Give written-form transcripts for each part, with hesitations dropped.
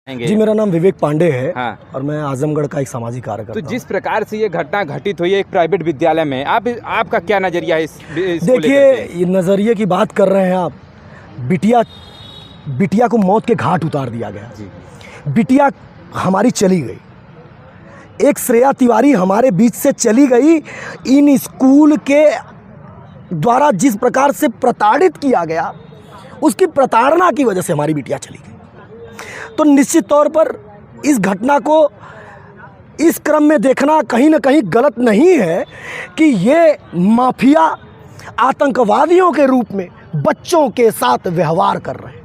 जी, मेरा नाम विवेक पांडे है। हाँ। और मैं आजमगढ़ का एक सामाजिक कार्यकर्ता तो जिस प्रकार से ये घटना घटित हुई है एक प्राइवेट विद्यालय में, आपका क्या नजरिया है इसको देखिए, लेकर के? ये नज़रिए की बात कर रहे हैं आप। बिटिया को मौत के घाट उतार दिया गया। जी। बिटिया हमारी चली गई, एक श्रेया तिवारी हमारे बीच से चली गई। इन स्कूल के द्वारा जिस प्रकार से प्रताड़ित किया गया, उसकी प्रताड़ना की वजह से हमारी बिटिया चली गई। तो निश्चित तौर पर इस घटना को इस क्रम में देखना कहीं ना कहीं गलत नहीं है कि ये माफिया आतंकवादियों के रूप में बच्चों के साथ व्यवहार कर रहे हैं।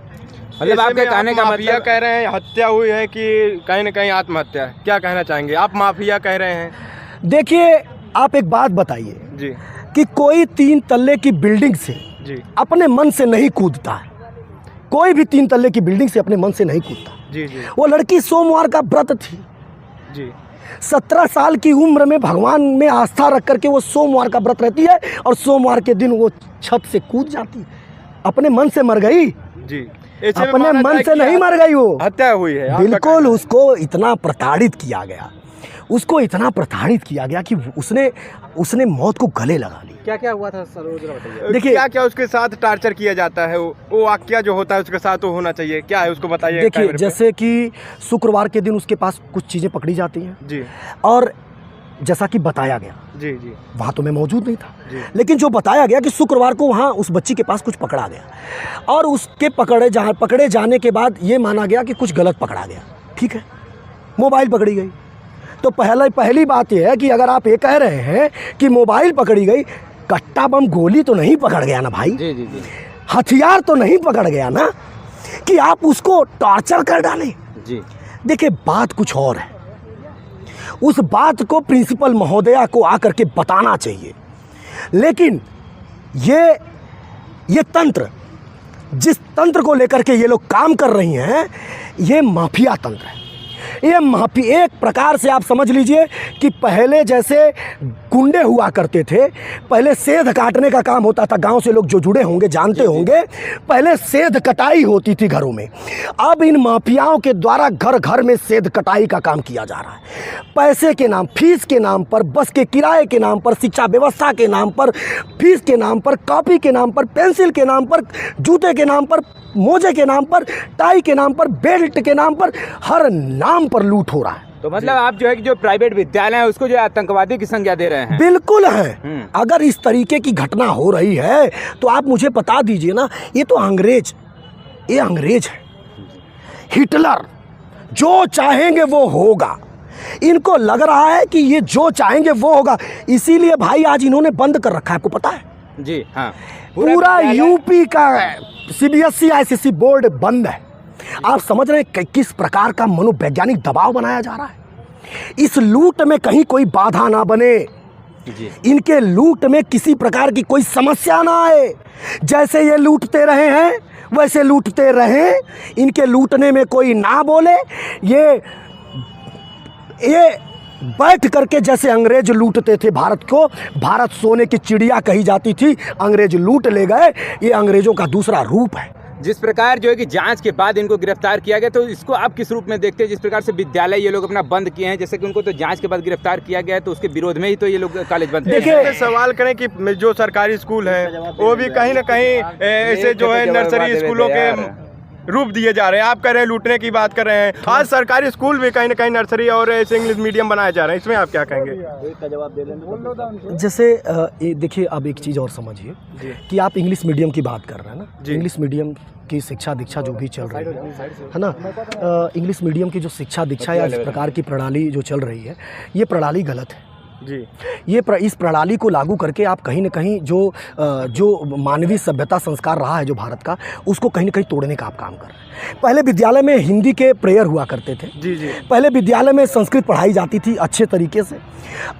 मतलब आपके कहने का माफिया मतलब कह रहे हैं हत्या हुई है कि कहीं न कहीं आत्महत्या है, क्या कहना चाहेंगे आप? माफिया कह रहे हैं। देखिए, आप एक बात बताइए जी कि कोई 3 तल्ले की बिल्डिंग से जी अपने मन से नहीं कूदता है। कोई भी 3 तल्ले की बिल्डिंग से अपने मन से नहीं कूदता। जी जी वो लड़की सोमवार का व्रत थी। जी 17 साल की उम्र में भगवान में आस्था रख करके वो सोमवार का व्रत रहती है और सोमवार के दिन वो छत से कूद जाती है। अपने मन से मर गई, जी ऐसे में अपने माना मन जाए से कि नहीं मर गई वो। हत्या हुई है। आपका बिल्कुल, कहना है। उसको इतना प्रताड़ित किया गया, उसको इतना प्रताड़ित किया गया कि उसने मौत को गले लगा ली। क्या क्या हुआ था सर, जरा बताइए। देखिए, क्या क्या उसके साथ टार्चर किया जाता है? वो वाकया जो होता है उसके साथ वो होना चाहिए, क्या है उसको बताइए। देखिए, कैमरे पे। जैसे कि शुक्रवार के दिन उसके पास कुछ चीज़ें पकड़ी जाती हैं जी और जैसा कि बताया गया, जी जी वहाँ तो मैं मौजूद नहीं था, जी। लेकिन जो बताया गया कि शुक्रवार को वहाँ उस बच्ची के पास कुछ पकड़ा गया और उसके पकड़े जाने के बाद ये माना गया कि कुछ गलत पकड़ा गया। ठीक है, मोबाइल पकड़ी गई। तो पहली बात यह है कि अगर आप ये कह रहे हैं कि मोबाइल पकड़ी गई, कट्टा बम गोली तो नहीं पकड़ गया ना भाई, जी जी जी हथियार तो नहीं पकड़ गया ना कि आप उसको टॉर्चर कर डालें। जी। देखिए, बात कुछ और है। उस बात को प्रिंसिपल महोदया को आकर के बताना चाहिए, लेकिन ये तंत्र, जिस तंत्र को लेकर के ये लोग काम कर रही हैं, ये माफिया तंत्र है। ये एक प्रकार से आप समझ लीजिए कि पहले जैसे गुंडे हुआ करते थे, पहले सेध काटने का काम होता था। गांव से लोग जो जुड़े होंगे जानते होंगे, पहले सेध कटाई होती थी घरों में। अब इन माफियाओं के द्वारा घर घर में सेध कटाई का काम किया जा रहा है। पैसे के नाम, फीस के नाम पर, बस के किराए के नाम पर, शिक्षा व्यवस्था के नाम पर, फीस के नाम पर, कॉपी के नाम पर, पेंसिल के नाम पर, जूते के नाम पर, मोजे के नाम पर, टाई के नाम पर, बेल्ट के नाम पर, हर नाम पर लूट हो रहा है। तो मतलब आप जो है कि जो प्राइवेट विद्यालय है उसको जो आतंकवादी की संज्ञा दे रहे हैं। बिल्कुल है। अगर इस तरीके की घटना हो रही है तो आप मुझे बता दीजिए ना, ये तो ये अंग्रेज है, हिटलर। जो चाहेंगे वो होगा। इनको लग रहा है कि ये जो चाहेंगे वो होगा, इसीलिए भाई आज इन्होंने बंद कर रखा है। आपको पता है? जी हाँ। पूरा यूपी का CBSE ICSE बोर्ड बंद है। आप समझ रहे हैं किस प्रकार का मनोवैज्ञानिक दबाव बनाया जा रहा है। इस लूट में कहीं कोई बाधा ना बने, जी। इनके लूट में किसी प्रकार की कोई समस्या ना आए। जैसे ये लूटते रहे हैं वैसे लूटते रहें, इनके लूटने में कोई ना बोले। ये बैठ करके जैसे अंग्रेज लूटते थे भारत को, भारत सोने की चिड़िया कही जाती थी, अंग्रेज लूट ले गए। ये अंग्रेजों का दूसरा रूप है। जिस प्रकार जो है कि जांच के बाद इनको गिरफ्तार किया गया, तो इसको आप किस रूप में देखते हैं? जिस प्रकार से विद्यालय ये लोग अपना बंद किए हैं, जैसे कि उनको तो जांच के बाद गिरफ्तार किया गया है, तो उसके विरोध में ही तो ये लोग कॉलेज बंद किए हैं। देखिए, सवाल करें कि जो सरकारी स्कूल है वो भी कहीं ना कहीं ऐसे जो है नर्सरी स्कूलों के रूप दिए जा रहे हैं। आप कह रहे हैं लूटने की बात कर रहे हैं। आज सरकारी स्कूल भी कहीं ना कहीं नर्सरी और ऐसे इंग्लिश मीडियम बनाए जा रहे हैं, इसमें आप क्या कहेंगे? जैसे देखिए, अब एक चीज़ और समझिए कि आप इंग्लिश मीडियम की बात कर रहे हैं ना। इंग्लिश मीडियम की शिक्षा दीक्षा जो भी चल रही है ना, इंग्लिश मीडियम की जो शिक्षा दीक्षा या इस प्रकार की प्रणाली जो चल रही है, ये प्रणाली गलत है जी। इस प्रणाली को लागू करके आप कहीं ना कहीं जो मानवीय सभ्यता संस्कार रहा है जो भारत का, उसको कहीं ना कहीं तोड़ने का आप काम कर रहे हैं। पहले विद्यालय में हिंदी के प्रेयर हुआ करते थे जी जी। पहले विद्यालय में संस्कृत पढ़ाई जाती थी अच्छे तरीके से।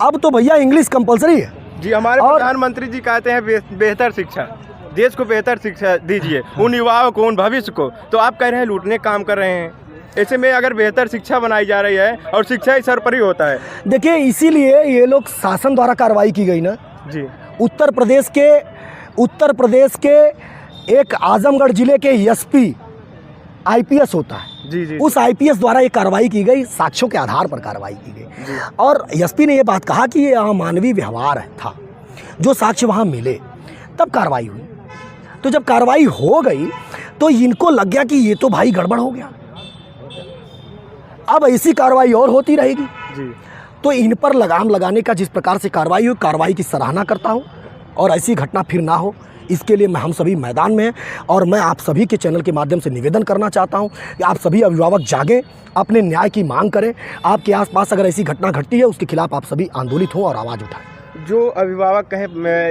अब तो भैया इंग्लिश कंपलसरी है जी। हमारे प्रधानमंत्री जी कहते हैं बेहतर शिक्षा, देश को बेहतर शिक्षा दीजिए, उन युवाओं को, उन भविष्य को। तो आप कह रहे हैं लूटने का काम कर रहे हैं। ऐसे में अगर बेहतर शिक्षा बनाई जा रही है और शिक्षा ही सर्वोपरि होता है। देखिए, इसीलिए ये लोग शासन द्वारा कार्रवाई की गई ना जी। उत्तर प्रदेश के एक आजमगढ़ जिले के SP आईपीएस होता है, जी जी उस आईपीएस द्वारा ये कार्रवाई की गई, साक्ष्यों के आधार पर कार्रवाई की गई। और एसपी ने ये बात कहा कि ये अमानवीय व्यवहार था, जो साक्ष्य वहाँ मिले तब कार्रवाई हुई। तो जब कार्रवाई हो गई तो इनको लग गया कि ये तो भाई गड़बड़ हो गया, अब ऐसी कार्रवाई और होती रहेगी। जी। तो इन पर लगाम लगाने का जिस प्रकार से कार्रवाई हुई, कार्रवाई की सराहना करता हूँ और ऐसी घटना फिर ना हो इसके लिए हम सभी मैदान में हैं। और मैं आप सभी के चैनल के माध्यम से निवेदन करना चाहता हूं कि आप सभी अभिभावक जागें, अपने न्याय की मांग करें। आपके आसपास अगर ऐसी घटना घटती है उसके खिलाफ आप सभी आंदोलित हों और आवाज़ उठाएं। जो अभिभावक कहें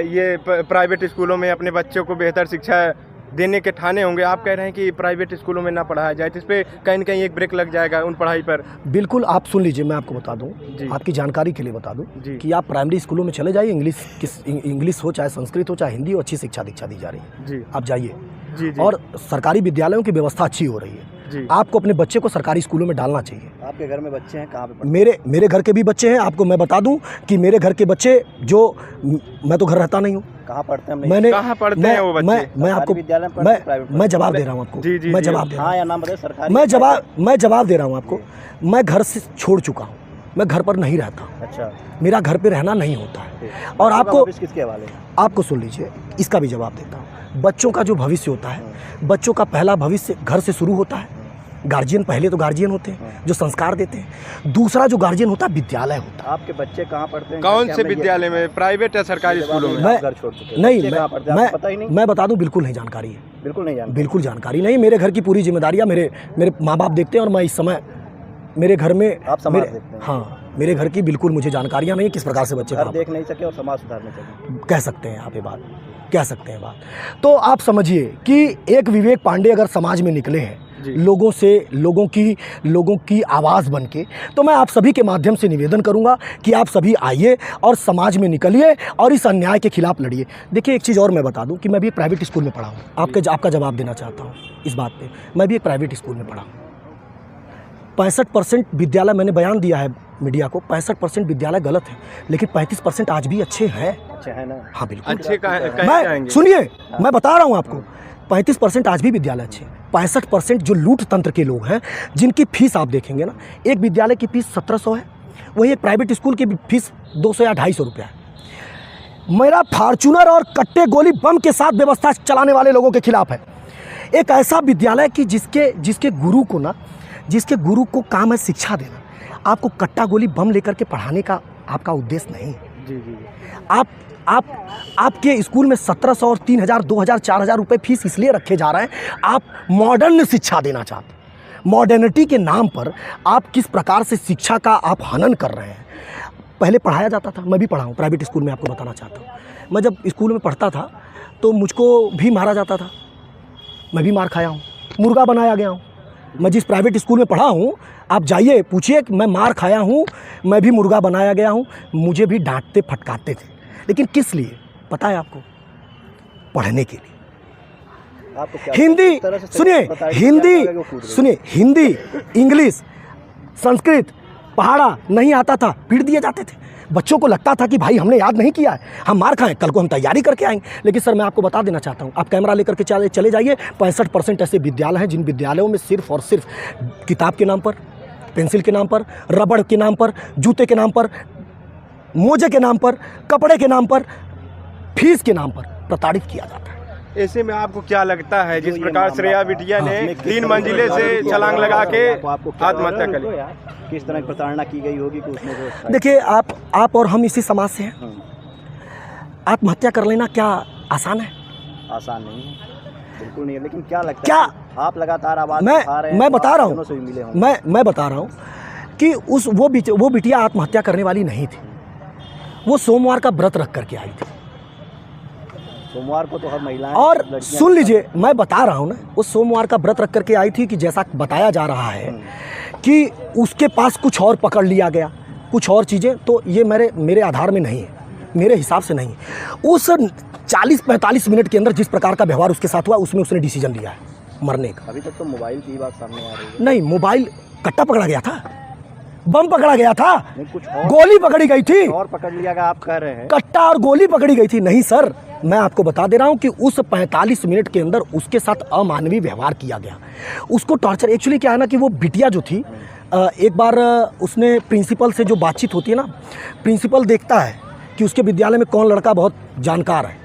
ये प्राइवेट स्कूलों में अपने बच्चों को बेहतर शिक्षा देने के ठाने होंगे, आप कह रहे हैं कि प्राइवेट स्कूलों में ना पढ़ाया जाए, तो इस पर कहीं न कहीं एक ब्रेक लग जाएगा उन पढ़ाई पर। बिल्कुल, आप सुन लीजिए, मैं आपको बता दूं, जी। आपकी जानकारी के लिए बता दूं जी। कि आप प्राइमरी स्कूलों में चले जाइए, इंग्लिश हो चाहे संस्कृत हो चाहे हिंदी हो, अच्छी शिक्षा दीक्षा दी जा रही है। जी। आप जाइए। जी जी। और सरकारी विद्यालयों की व्यवस्था अच्छी हो रही है। जी। आपको अपने बच्चे को सरकारी स्कूलों में डालना चाहिए। आपके घर में बच्चे हैं, कहाँ पे पढ़ते हैं? मेरे घर के भी बच्चे हैं। आपको मैं बता दूं कि मेरे घर के बच्चे मैं तो घर रहता नहीं हूँ, कहाँ पढ़ते हैं? मैंने कहाँ पढ़ते हैं वो बच्चे? मैं आपको सरकारी विद्यालय में पढ़ते हैं, प्राइवेट मैं जवाब दे रहा हूँ आपको। जी, जी, मैं जी। जवाब दे रहा हाँ हूँ। या नाम बताइए। सरकारी मैं जवाब दे रहा हूँ आपको। मैं घर से छोड़ चुका हूँ, मैं घर पर नहीं रहता हूँ, अच्छा। मेरा घर पे रहना नहीं होता है। ठीक। और बच्चों का आपको भविष्य किसके हवाले है? आपको सुन लीजिए, इसका भी जवाब देता हूँ। बच्चों का जो भविष्य होता है, बच्चों का पहला भविष्य घर से शुरू होता है। गार्जियन पहले तो गार्जियन होते हैं जो संस्कार देते हैं, दूसरा जो गार्जियन होता है विद्यालय होता आपके बच्चे कहाँ पढ़ते हैं? कौन क्या से हमें ये- विद्यालय में, प्राइवेट या सरकारी स्कूलों में? मैं- घर छोड़ चुके हैं। नहीं। बच्चे कहाँ पढ़ते हैं? आपको पता ही नहीं? मैं बता दूं, बिल्कुल नहीं जानकारी है, बिल्कुल नहीं जानते। बिल्कुल जानकारी नहीं। मेरे घर की पूरी जिम्मेदारियां मेरे माँ बाप देखते हैं और मैं इस समय मेरे घर में आप समाज देखते हैं। हाँ, मेरे घर की बिल्कुल मुझे जानकारियां नहीं किस प्रकार से बच्चे घर कहाँ देख नहीं सके और समाज सुधारने चले। कह सकते हैं आप ये बात, कह सकते हैं बात। तो आप समझिए कि एक विवेक पांडे अगर समाज में निकले हैं जी। लोगों की आवाज़ बन के, तो मैं आप सभी के माध्यम से निवेदन करूंगा कि आप सभी आइए और समाज में निकलिए और इस अन्याय के खिलाफ लड़िए। देखिए, एक चीज़ और मैं बता दूं कि मैं भी एक प्राइवेट स्कूल में पढ़ा हूँ। आपका जवाब देना चाहता हूँ इस बात पे। मैं भी एक प्राइवेट स्कूल में पढ़ा हूँ। 65% विद्यालय, मैंने बयान दिया है मीडिया को, 65% विद्यालय गलत है, लेकिन 35% आज भी अच्छे हैं। अच्छे हैं ना? हाँ बिल्कुल। अच्छे कहीं मैं जाएंगे? सुनिए, मैं बता रहा हूँ आपको, 35% आज भी विद्यालय अच्छे हैं। 65% जो लूट तंत्र के लोग हैं, जिनकी फीस आप देखेंगे ना, एक विद्यालय की फीस 1700 है, वही एक प्राइवेट स्कूल की फीस 200 या 250 रुपया है। मेरा फार्चूनर और कट्टे गोली बम के साथ व्यवस्था चलाने वाले लोगों के खिलाफ है। एक ऐसा विद्यालय कि जिसके गुरु को काम है शिक्षा देना, आपको कट्टा गोली बम लेकर के पढ़ाने का आपका उद्देश्य नहीं है। जी जी। आपके स्कूल में 1700 और 3000, 2000, 4000 रुपये फीस इसलिए रखे जा रहे हैं, आप मॉडर्न शिक्षा देना चाहते हैं। मॉडर्निटी के नाम पर आप किस प्रकार से शिक्षा का आप हनन कर रहे हैं। पहले पढ़ाया जाता था, मैं भी पढ़ा हूँ प्राइवेट स्कूल में, आपको बताना चाहता हूँ। मैं जब स्कूल में पढ़ता था तो मुझको भी मारा जाता था, मैं भी मार खाया हूँ, मुर्गा बनाया गया हूँ। मैं जिस प्राइवेट स्कूल में पढ़ा हूँ, आप जाइए पूछिए कि मैं मार खाया हूँ, मैं भी मुर्गा बनाया गया हूँ, मुझे भी डांटते फटकारते थे। लेकिन किस लिए पता है आपको? पढ़ने के लिए। आपको क्या हिंदी इस तरह से सुनिए, बताइए, हिंदी क्या कूद रहे हो? सुनिए, हिंदी, इंग्लिश, संस्कृत पहाड़ा नहीं आता था, पीट दिए जाते थे। बच्चों को लगता था कि भाई हमने याद नहीं किया है, हम मार खाएं, कल को हम तैयारी करके आएंगे। लेकिन सर, मैं आपको बता देना चाहता हूं, आप कैमरा लेकर के चले जाइए, 65% ऐसे विद्यालय हैं जिन विद्यालयों में सिर्फ और सिर्फ किताब के नाम पर, पेंसिल के नाम पर, रबड़ के नाम पर, जूते के नाम पर, मोजे के नाम पर, कपड़े के नाम पर, फीस के नाम पर प्रताड़ित किया जाता है। ऐसे में आपको क्या लगता है, जिस जो ये प्रकार मामला श्रेया बिटिया ने में किस 3 तरह मंजिले से की छलांग लगा के आपको क्या आत्महत्या कर ली? किस तरह की प्रताड़ना की गई होगी कि उसने जो देखिए, आप और हम इसी समाज से हैं। आत्महत्या कर लेना क्या आसान है? आसान नहीं है, बिल्कुल नहीं है। लेकिन क्या लगता क्या? है, आप लगातार आवाज उठा रहे हैं, मैं तो बता आप रहा दोनों से भी मिले हूँ, होंगे। मैं बता रहा हूँ कि वो बिटिया आत्महत्या करने वाली नहीं थी। वो सोमवार का व्रत रख करके आई थी। सोमवार को तो हर महिलाएं और लड़कियां- सुन लीजिए, मैं बता रहा हूँ ना, वो सोमवार का व्रत रख करके आई थी कि जैसा बताया जा रहा है कि उसके पास कुछ और पकड़ लिया गया, कुछ और चीज़ें, तो ये मेरे आधार में नहीं है, मेरे हिसाब से नहीं। उस 40-45 मिनट के अंदर जिस प्रकार का व्यवहार उसके साथ हुआ, उसमें उसने डिसीजन लिया है मरने का। अभी तक तो मोबाइल की बात सामने आ रही है। नहीं, मोबाइल, कट्टा पकड़ा गया था, बम पकड़ा गया था, नहीं, कुछ और गोली पकड़ी गई थी, और पकड़ लिया गया आप कह रहे हैं। कट्टा और गोली पकड़ी गई थी। नहीं सर, मैं आपको बता दे रहा हूँ कि उस 45 मिनट के अंदर उसके साथ अमानवीय व्यवहार किया गया। उसको टॉर्चर, एक्चुअली क्या है ना कि वो बिटिया जो थी, एक बार उसने प्रिंसिपल से जो बातचीत होती है ना, प्रिंसिपल देखता है कि उसके विद्यालय में कौन लड़का बहुत जानकार है,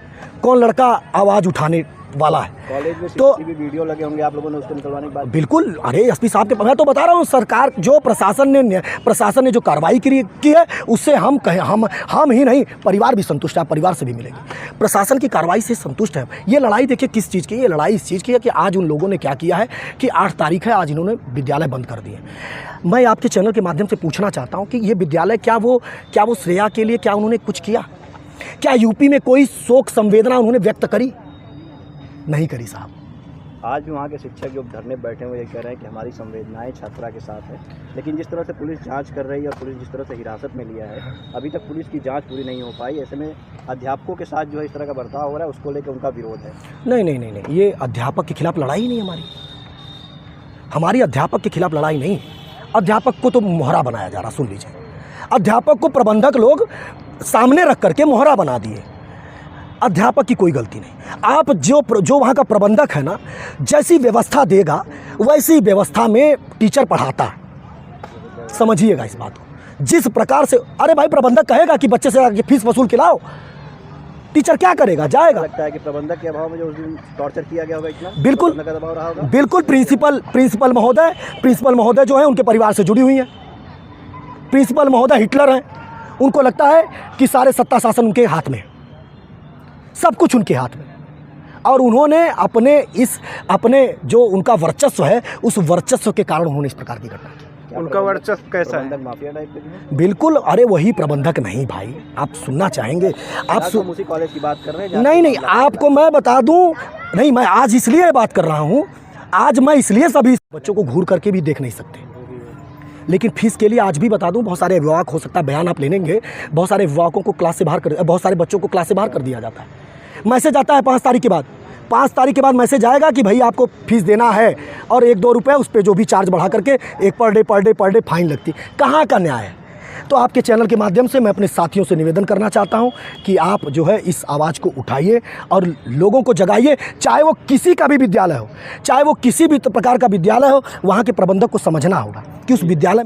कौन लड़का आवाज़ उठाने वाला है। कॉलेज में तो सीसीटीवी वीडियो लगे होंगे आप लोगों ने उसको निकलवाने के बाद? बिल्कुल, अरे एसपी साहब के, मैं तो बता रहा हूँ, सरकार जो प्रशासन ने जो कार्रवाई की है उससे हम ही नहीं, परिवार भी संतुष्ट है। आप परिवार से भी मिलेंगे, प्रशासन की कार्रवाई से संतुष्ट है। ये लड़ाई देखिए किस चीज़ की, ये लड़ाई इस चीज़ की है कि आज उन लोगों ने क्या किया है कि 8 तारीख है, आज इन्होंने विद्यालय बंद कर दिए। मैं आपके चैनल के माध्यम से पूछना चाहता हूँ कि ये विद्यालय क्या वो श्रेया के लिए क्या उन्होंने कुछ किया? क्या यूपी में कोई शोक संवेदना उन्होंने व्यक्त करी? नहीं करी साहब। आज भी वहाँ के शिक्षक जो धरने बैठे हुए ये कह रहे हैं कि हमारी संवेदनाएं छात्रा के साथ है, लेकिन जिस तरह से पुलिस जांच कर रही है और पुलिस जिस तरह से हिरासत में लिया है, अभी तक पुलिस की जांच पूरी नहीं हो पाई। ऐसे में अध्यापकों के साथ जो है इस तरह का बर्ताव हो रहा है, उसको लेकर उनका विरोध है। नहीं, ये अध्यापक के खिलाफ लड़ाई नहीं हमारी अध्यापक के खिलाफ लड़ाई नहीं। अध्यापक को तो मोहरा बनाया जा रहा, सुन लीजिए, अध्यापक को प्रबंधक लोग सामने रख करके मोहरा बना दिए। अध्यापक की कोई गलती नहीं। आप जो वहाँ का प्रबंधक है ना, जैसी व्यवस्था देगा वैसी व्यवस्था में टीचर पढ़ाता है, समझिएगा इस बात को। जिस प्रकार से, अरे भाई, प्रबंधक कहेगा कि बच्चे से फीस वसूल के लाओ, टीचर क्या करेगा? जाएगा। लगता है कि प्रबंधक के अभाव में जो उस दिन टॉर्चर किया गया होगा, इतना बिल्कुल का दबाव रहा होगा। बिल्कुल, प्रिंसिपल महोदय जो है उनके परिवार से जुड़ी हुई हैं। प्रिंसिपल महोदय हिटलर हैं, उनको लगता है कि सारे सत्ता शासन उनके हाथ में, सब कुछ उनके हाथ में, और उन्होंने अपने जो उनका वर्चस्व है, उस वर्चस्व के कारण उन्होंने इस प्रकार की घटना की। उनका वर्चस्व कैसा है? माफिया टाइप के? बिल्कुल, अरे वही प्रबंधक नहीं भाई, आप सुनना चाहेंगे? आप उसी कॉलेज की बात कर रहे हैं? नहीं, आपको मैं बता दूं, नहीं, मैं आज इसलिए बात कर रहा हूं, आज मैं इसलिए सभी बच्चों को घूर करके भी देख नहीं सकते, लेकिन फीस के लिए आज भी बता दूं, बहुत सारे अभिभावक, हो सकता है बयान आप ले लेंगे, बहुत सारे अभिभावकों को क्लास से बाहर कर, बहुत सारे बच्चों को क्लास से बाहर कर दिया जाता है। मैसेज आता है 5 तारीख के बाद, 5 तारीख के बाद मैसेज आएगा कि भाई आपको फीस देना है, और 1-2 रुपये उस पर जो भी चार्ज बढ़ा करके एक पर डे फाइन लगती। कहाँ का न्याय है? तो आपके चैनल के माध्यम से मैं अपने साथियों से निवेदन करना चाहता हूं कि आप जो है इस आवाज़ को उठाइए और लोगों को जगाइए, चाहे वो किसी का भी विद्यालय हो, चाहे वो किसी भी प्रकार का विद्यालय हो, वहाँ के प्रबंधक को समझना होगा कि उस विद्यालय